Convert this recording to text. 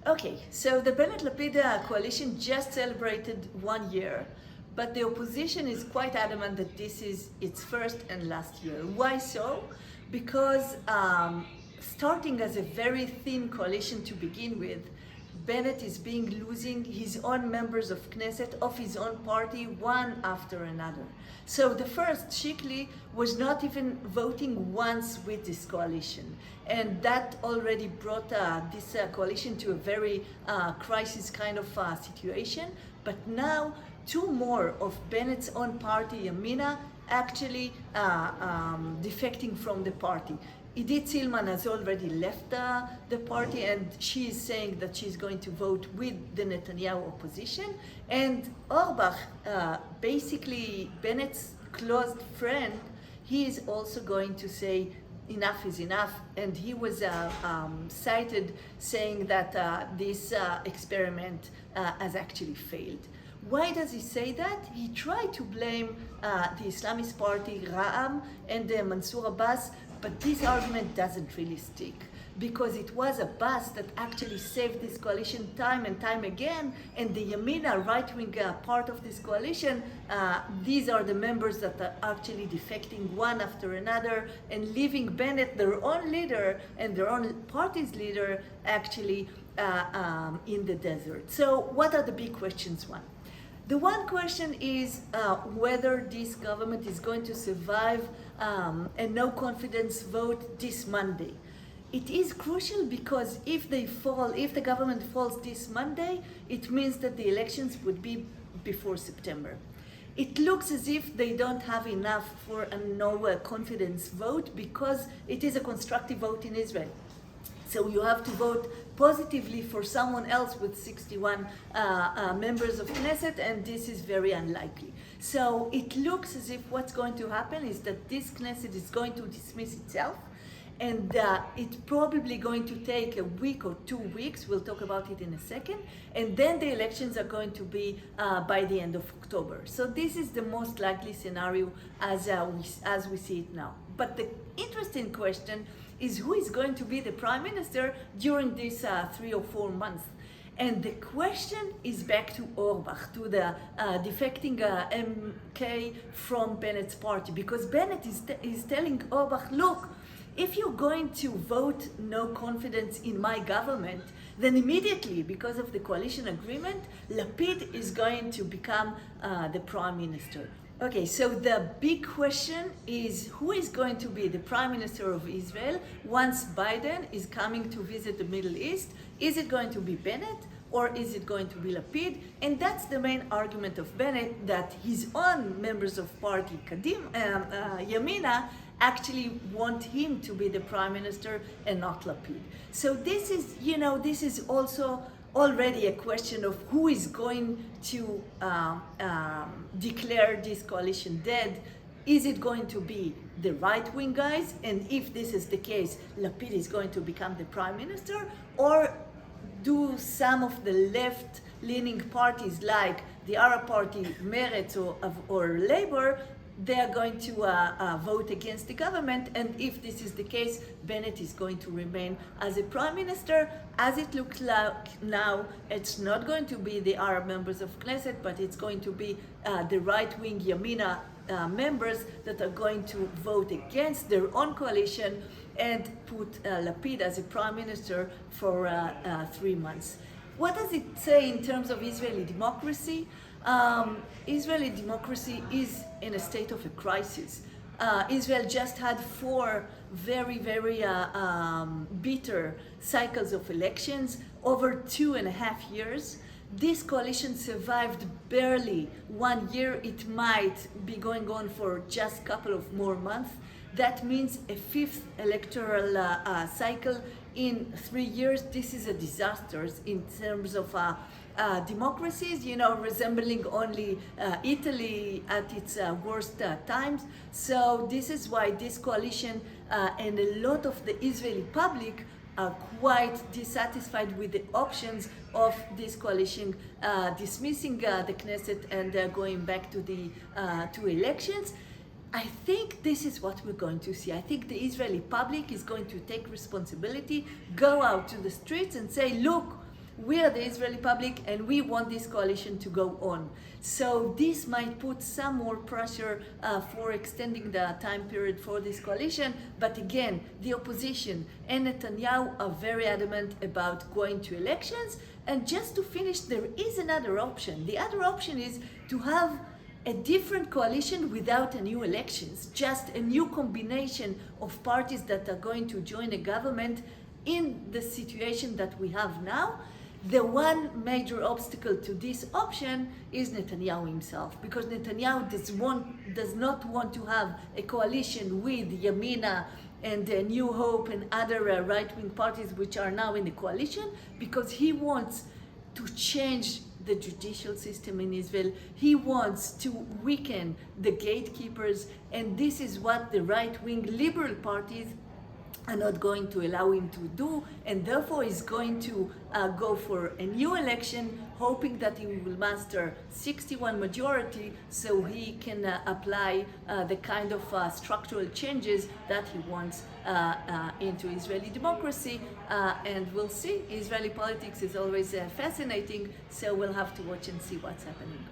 Okay, so the Bennett-Lapid coalition just celebrated 1 year, but the opposition is quite adamant that this is its first and last year. Why so? Because starting as a very thin coalition to begin with, Bennett is losing his own members of Knesset, of his own party, one after another. So the first, Shikli, was not even voting once with this coalition. And that already brought this coalition to a very crisis kind of situation. But now, two more of Bennett's own party, Yamina, actually defecting from the party. Idit Silman has already left the party, and she is saying that she's going to vote with the Netanyahu opposition. And Orbach, basically Bennett's close friend, he is also going to say enough is enough. And he was cited saying that this experiment has actually failed. Why does he say that? He tried to blame the Islamist party, Ra'am, and Mansour Abbas, but this argument doesn't really stick, because it was Abbas that actually saved this coalition time and time again, and the Yamina right-wing part of this coalition, these are the members that are actually defecting one after another and leaving Bennett, their own leader and their own party's leader, actually in the desert. So what are the big questions? The one question is whether this government is going to survive a no confidence vote this Monday. It is crucial because if the government falls this Monday, it means that the elections would be before September. It looks as if they don't have enough for a no confidence vote because it is a constructive vote in Israel. So you have to vote positively for someone else with 61 members of Knesset, and this is very unlikely. So it looks as if what's going to happen is that this Knesset is going to dismiss itself, and it's probably going to take a week or 2 weeks. We'll talk about it in a second. And then the elections are going to be by the end of October. So this is the most likely scenario as we see it now. But the interesting question is who is going to be the prime minister during these 3 or 4 months. And the question is back to Orbach, to the defecting MK from Bennett's party, because Bennett is telling Orbach, look, if you're going to vote no confidence in my government, then immediately, because of the coalition agreement, Lapid is going to become the prime minister. Okay, so the big question is who is going to be the prime minister of Israel once Biden is coming to visit the Middle East? Is it going to be Bennett or is it going to be Lapid? And that's the main argument of Bennett, that his own members of party, Yamina, actually want him to be the prime minister and not Lapid. So this is also already a question of who is going to declare this coalition dead. Is it going to be the right-wing guys? And if this is the case, Lapid is going to become the prime minister? Or do some of the left-leaning parties like the Arab Party, Meretz or Labour, they are going to vote against the government, and if this is the case, Bennett is going to remain as a prime minister. As it looks like now, it's not going to be the Arab members of Knesset, but it's going to be the right-wing Yamina members that are going to vote against their own coalition and put Lapid as a prime minister for 3 months. What does it say in terms of Israeli democracy? Israeli democracy is in a state of a crisis. Israel just had 4 very, very bitter cycles of elections over 2.5 years. This coalition survived barely 1 year. It might be going on for just a couple of more months. That means a 5th electoral cycle in 3 years. This is a disaster in terms of democracies, resembling only Italy at its worst times. So this is why this coalition and a lot of the Israeli public are quite dissatisfied with the options of this coalition dismissing the Knesset and going back to the to elections. I think this is what we're going to see. I think the Israeli public is going to take responsibility, go out to the streets and say, look, we are the Israeli public and we want this coalition to go on. So this might put some more pressure for extending the time period for this coalition. But again, the opposition and Netanyahu are very adamant about going to elections. And just to finish, there is another option. The other option is to have a different coalition without a new elections, just a new combination of parties that are going to join a government in the situation that we have now. The one major obstacle to this option is Netanyahu himself, because Netanyahu does not want to have a coalition with Yamina and New Hope and other right-wing parties which are now in the coalition, because he wants to change the judicial system in Israel. He wants to weaken the gatekeepers, and this is what the right-wing liberal parties are not going to allow him to do, and therefore is going to go for a new election, hoping that he will master 61 majority so he can apply the kind of structural changes that he wants into Israeli democracy. And we'll see. Israeli politics is always fascinating, so we'll have to watch and see what's happening.